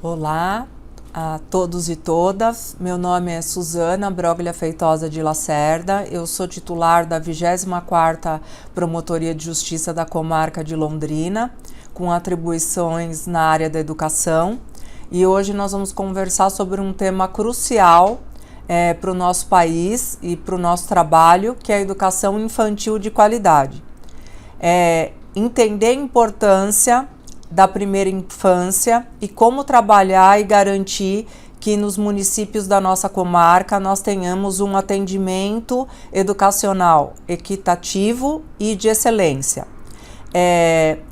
Olá a todos e todas, meu nome é Suzana Broglia Feitosa de Lacerda, eu sou titular da 24ª Promotoria de Justiça da Comarca de Londrina, com atribuições na área da educação, e hoje nós vamos conversar sobre um tema crucial para o nosso país e para o nosso trabalho, que é a educação infantil de qualidade. Entender a importância da primeira infância e como trabalhar e garantir que nos municípios da nossa comarca nós tenhamos um atendimento educacional equitativo e de excelência.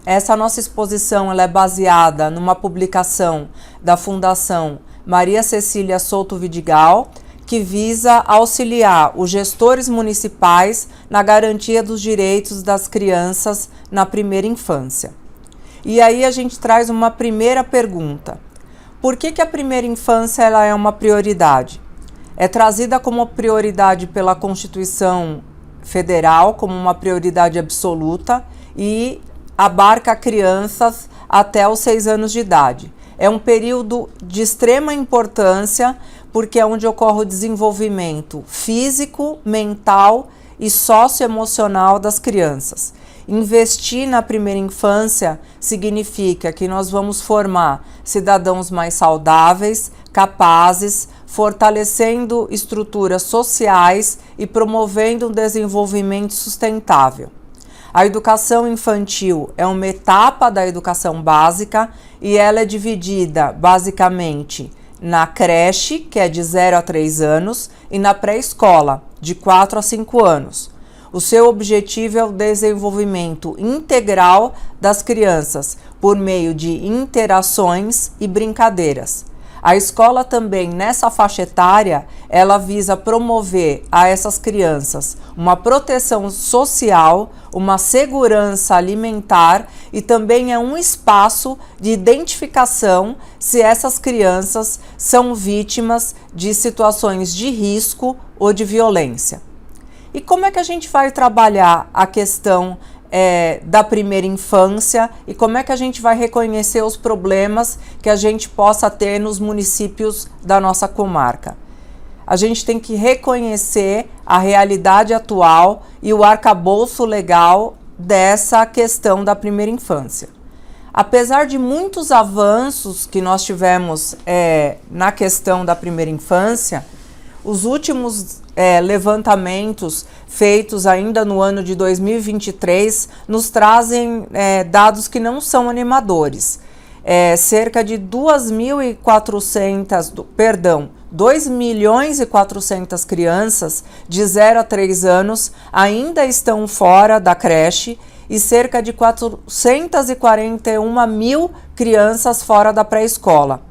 Essa nossa exposição ela é baseada numa publicação da Fundação Maria Cecília Souto Vidigal, que visa auxiliar os gestores municipais na garantia dos direitos das crianças na primeira infância. E aí a gente traz uma primeira pergunta. Por que a primeira infância ela é uma prioridade? É trazida como prioridade pela Constituição Federal, como uma prioridade absoluta, e abarca crianças até os 6 anos de idade. É um período de extrema importância, porque é onde ocorre o desenvolvimento físico, mental e socioemocional das crianças. Investir na primeira infância significa que nós vamos formar cidadãos mais saudáveis, capazes, fortalecendo estruturas sociais e promovendo um desenvolvimento sustentável. A educação infantil é uma etapa da educação básica e ela é dividida basicamente na creche, que é de 0 a 3 anos, e na pré-escola, de 4 a 5 anos. O seu objetivo é o desenvolvimento integral das crianças por meio de interações e brincadeiras. A escola também, nessa faixa etária, ela visa promover a essas crianças uma proteção social, uma segurança alimentar e também é um espaço de identificação se essas crianças são vítimas de situações de risco ou de violência. E como é que a gente vai trabalhar a questão da primeira infância e como é que a gente vai reconhecer os problemas que a gente possa ter nos municípios da nossa comarca? A gente tem que reconhecer a realidade atual e o arcabouço legal dessa questão da primeira infância. Apesar de muitos avanços que nós tivemos na questão da primeira infância, os últimos levantamentos feitos ainda no ano de 2023 nos trazem dados que não são animadores. Cerca de 2.400 crianças de 0 a 3 anos ainda estão fora da creche e cerca de 441 mil crianças fora da pré-escola.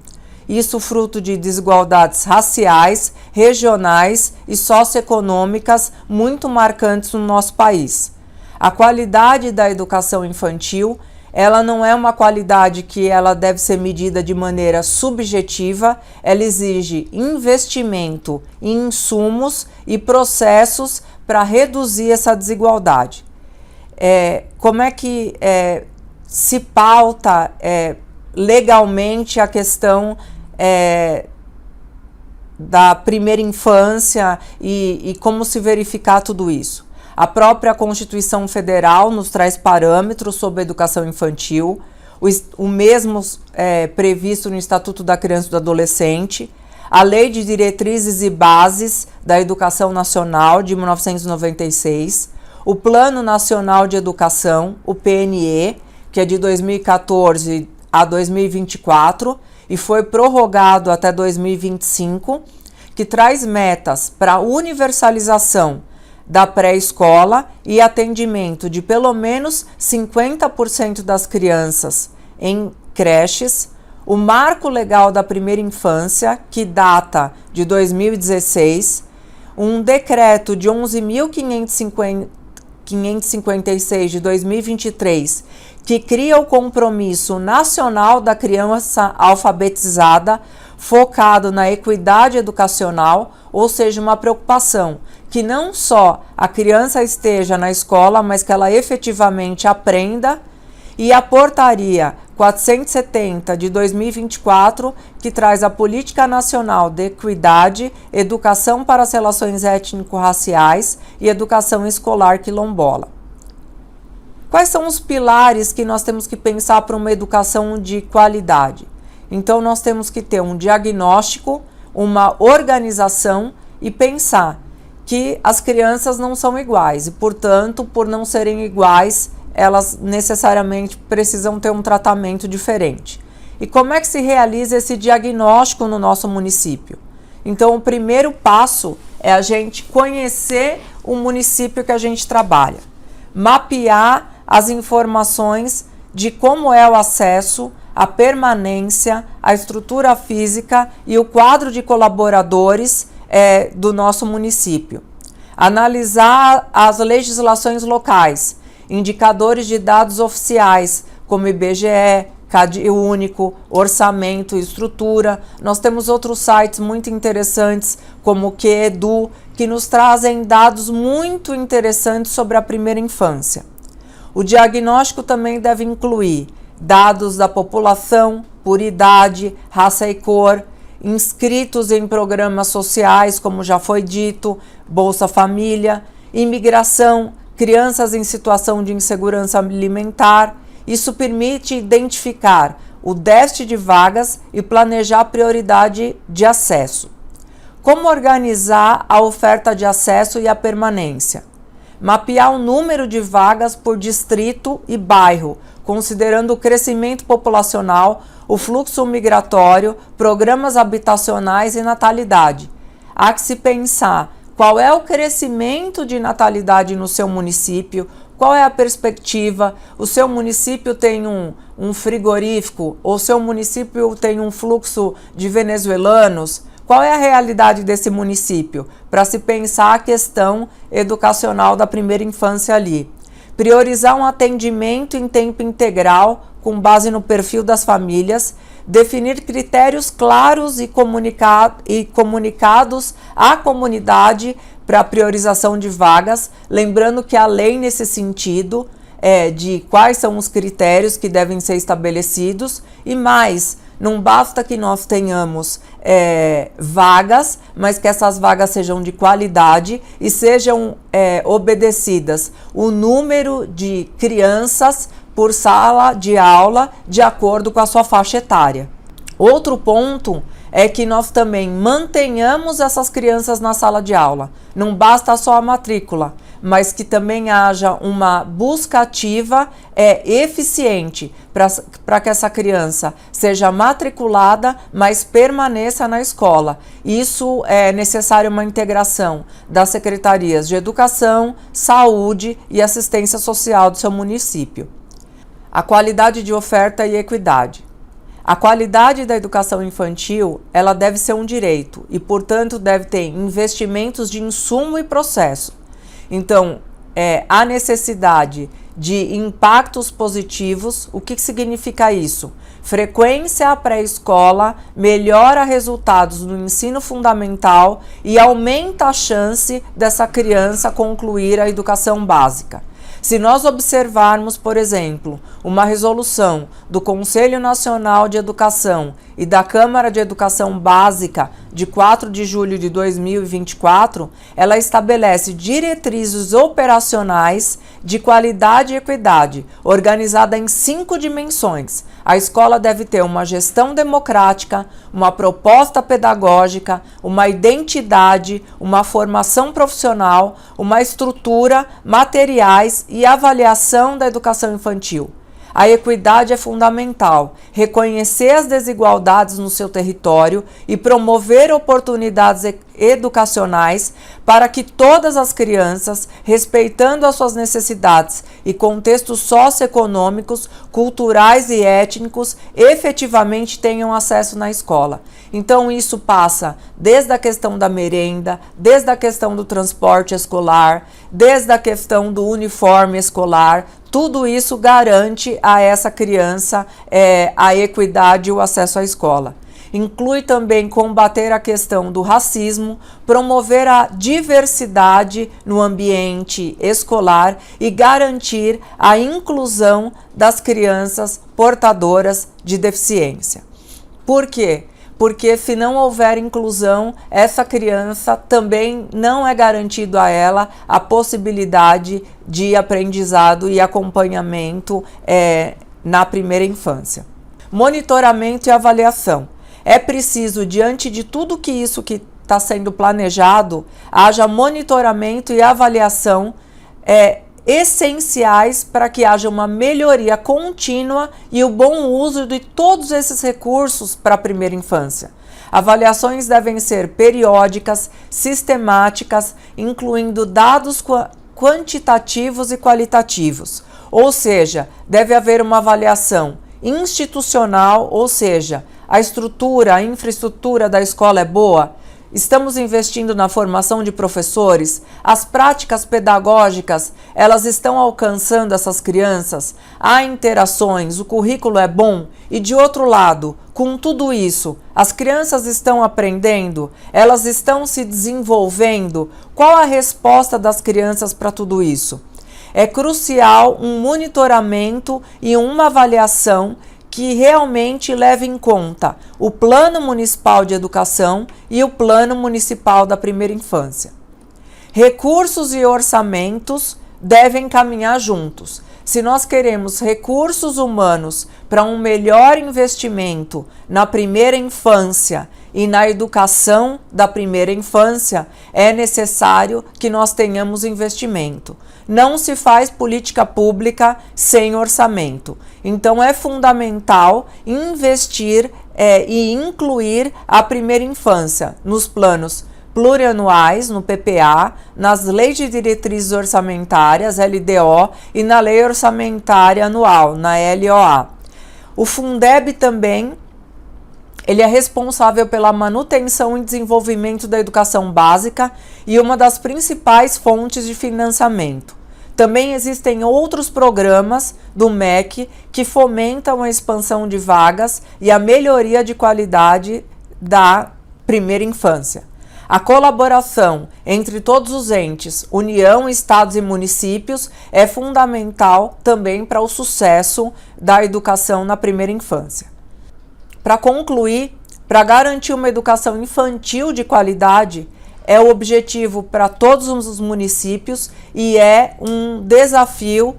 Isso fruto de desigualdades raciais, regionais e socioeconômicas muito marcantes no nosso país. A qualidade da educação infantil, ela não é uma qualidade que ela deve ser medida de maneira subjetiva, ela exige investimento em insumos e processos para reduzir essa desigualdade. Como é que se pauta legalmente a questão da primeira infância e como se verificar tudo isso? A própria Constituição Federal nos traz parâmetros sobre a educação infantil, o mesmo previsto no Estatuto da Criança e do Adolescente, a Lei de Diretrizes e Bases da Educação Nacional de 1996, o Plano Nacional de Educação, o PNE, que é de 2014 a 2024 e foi prorrogado até 2025, que traz metas para universalização da pré-escola e atendimento de pelo menos 50% das crianças em creches, o Marco Legal da Primeira Infância, que data de 2016, um decreto de 11.556 de 2023, que cria o Compromisso Nacional da Criança Alfabetizada, focado na equidade educacional, ou seja, uma preocupação que não só a criança esteja na escola, mas que ela efetivamente aprenda, e a Portaria 470 de 2024, que traz a Política Nacional de Equidade, Educação para as Relações Étnico-Raciais e Educação Escolar Quilombola. Quais são os pilares que nós temos que pensar para uma educação de qualidade? Então, nós temos que ter um diagnóstico, uma organização e pensar que as crianças não são iguais e, portanto, por não serem iguais, elas necessariamente precisam ter um tratamento diferente. E como é que se realiza esse diagnóstico no nosso município? Então, o primeiro passo é a gente conhecer o município que a gente trabalha, mapear as informações de como é o acesso, a permanência, a estrutura física e o quadro de colaboradores do nosso município. Analisar as legislações locais, indicadores de dados oficiais, como IBGE, CadÚnico, orçamento, estrutura. Nós temos outros sites muito interessantes, como o QEdu, que nos trazem dados muito interessantes sobre a primeira infância. O diagnóstico também deve incluir dados da população, por idade, raça e cor, inscritos em programas sociais, como já foi dito, Bolsa Família, imigração, crianças em situação de insegurança alimentar. Isso permite identificar o déficit de vagas e planejar a prioridade de acesso. Como organizar a oferta de acesso e a permanência? Mapear o número de vagas por distrito e bairro, considerando o crescimento populacional, o fluxo migratório, programas habitacionais e natalidade. Há que se pensar qual é o crescimento de natalidade no seu município, qual é a perspectiva, o seu município tem um frigorífico, ou o seu município tem um fluxo de venezuelanos. Qual é a realidade desse município? Para se pensar a questão educacional da primeira infância ali. Priorizar um atendimento em tempo integral, com base no perfil das famílias, definir critérios claros e comunicados à comunidade para a priorização de vagas, lembrando que a lei nesse sentido de quais são os critérios que devem ser estabelecidos e mais. Não basta que nós tenhamos vagas, mas que essas vagas sejam de qualidade e sejam obedecidas o número de crianças por sala de aula de acordo com a sua faixa etária. Outro ponto é que nós também mantenhamos essas crianças na sala de aula. Não basta só a matrícula, mas que também haja uma busca ativa eficiente para que essa criança seja matriculada, mas permaneça na escola. Isso é necessário uma integração das secretarias de Educação, Saúde e Assistência Social do seu município. A qualidade de oferta e equidade. A qualidade da educação infantil, ela deve ser um direito e, portanto, deve ter investimentos de insumo e processo. Então, há necessidade de impactos positivos. O que significa isso? Frequência à pré-escola melhora resultados no ensino fundamental e aumenta a chance dessa criança concluir a educação básica. Se nós observarmos, por exemplo, uma resolução do Conselho Nacional de Educação e da Câmara de Educação Básica de 4 de julho de 2024, ela estabelece diretrizes operacionais de qualidade e equidade, organizada em 5 dimensões. A escola deve ter uma gestão democrática, uma proposta pedagógica, uma identidade, uma formação profissional, uma estrutura, materiais e avaliação da educação infantil. A equidade é fundamental, reconhecer as desigualdades no seu território e promover oportunidades educacionais para que todas as crianças, respeitando as suas necessidades e contextos socioeconômicos, culturais e étnicos, efetivamente tenham acesso na escola. Então isso passa desde a questão da merenda, desde a questão do transporte escolar, desde a questão do uniforme escolar. Tudo isso garante a essa criança a equidade e o acesso à escola. inclui também combater a questão do racismo, promover a diversidade no ambiente escolar e garantir a inclusão das crianças portadoras de deficiência. Por quê? Porque se não houver inclusão, essa criança também não é garantido a ela a possibilidade de aprendizado e acompanhamento na primeira infância. Monitoramento e avaliação. É preciso, diante de tudo isso que está sendo planejado, haja monitoramento e avaliação essenciais para que haja uma melhoria contínua e o bom uso de todos esses recursos para a primeira infância. Avaliações devem ser periódicas, sistemáticas, incluindo dados quantitativos e qualitativos. Ou seja, deve haver uma avaliação institucional, ou seja, a estrutura, a infraestrutura da escola é boa? Estamos investindo na formação de professores? As práticas pedagógicas, elas estão alcançando essas crianças? Há interações? O currículo é bom? E de outro lado, com tudo isso, as crianças estão aprendendo? Elas estão se desenvolvendo? Qual a resposta das crianças para tudo isso? É crucial um monitoramento e uma avaliação que realmente leve em conta o Plano Municipal de Educação e o Plano Municipal da Primeira Infância. Recursos e orçamentos devem caminhar juntos. Se nós queremos recursos humanos para um melhor investimento na primeira infância e na educação da primeira infância, é necessário que nós tenhamos investimento. Não se faz política pública sem orçamento. Então, é fundamental investir e incluir a primeira infância nos planos plurianuais, no PPA, nas leis de diretrizes orçamentárias, LDO, e na lei orçamentária anual, na LOA. O Fundeb também, ele é responsável pela manutenção e desenvolvimento da educação básica e uma das principais fontes de financiamento. Também existem outros programas do MEC que fomentam a expansão de vagas e a melhoria de qualidade da primeira infância. A colaboração entre todos os entes, União, estados e municípios, é fundamental também para o sucesso da educação na primeira infância. Para concluir, para garantir uma educação infantil de qualidade, é o objetivo para todos os municípios e é um desafio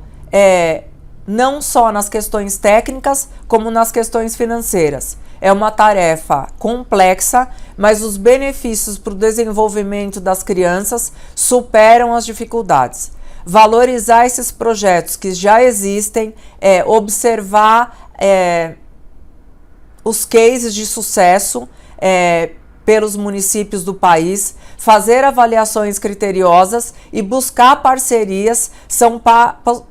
não só nas questões técnicas, como nas questões financeiras. É uma tarefa complexa, mas os benefícios para o desenvolvimento das crianças superam as dificuldades. Valorizar esses projetos que já existem, observar os cases de sucesso pelos municípios do país, fazer avaliações criteriosas e buscar parcerias são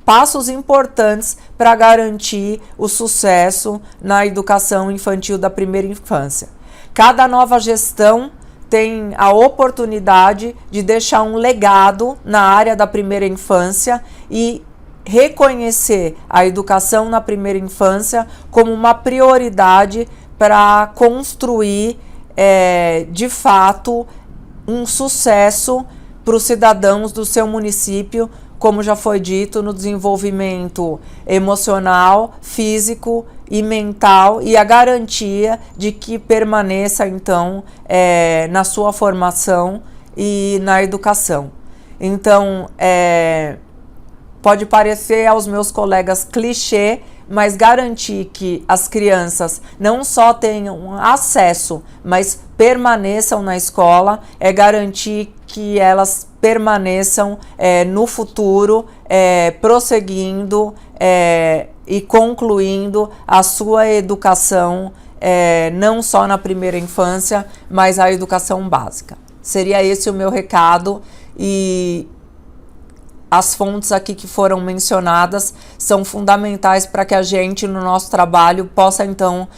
passos importantes para garantir o sucesso na educação infantil da primeira infância. Cada nova gestão tem a oportunidade de deixar um legado na área da primeira infância e reconhecer a educação na primeira infância como uma prioridade para construir de fato um sucesso para os cidadãos do seu município, como já foi dito, no desenvolvimento emocional, físico e mental e a garantia de que permaneça então na sua formação e na educação. Então, pode parecer aos meus colegas clichê, mas garantir que as crianças não só tenham acesso, mas permaneçam na escola, é garantir que elas permaneçam no futuro, prosseguindo e concluindo a sua educação, não só na primeira infância, mas a educação básica. Seria esse o meu recado e as fontes aqui que foram mencionadas são fundamentais para que a gente, no nosso trabalho, possa, então,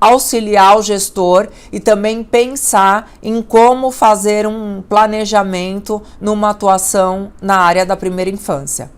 auxiliar o gestor e também pensar em como fazer um planejamento numa atuação na área da primeira infância.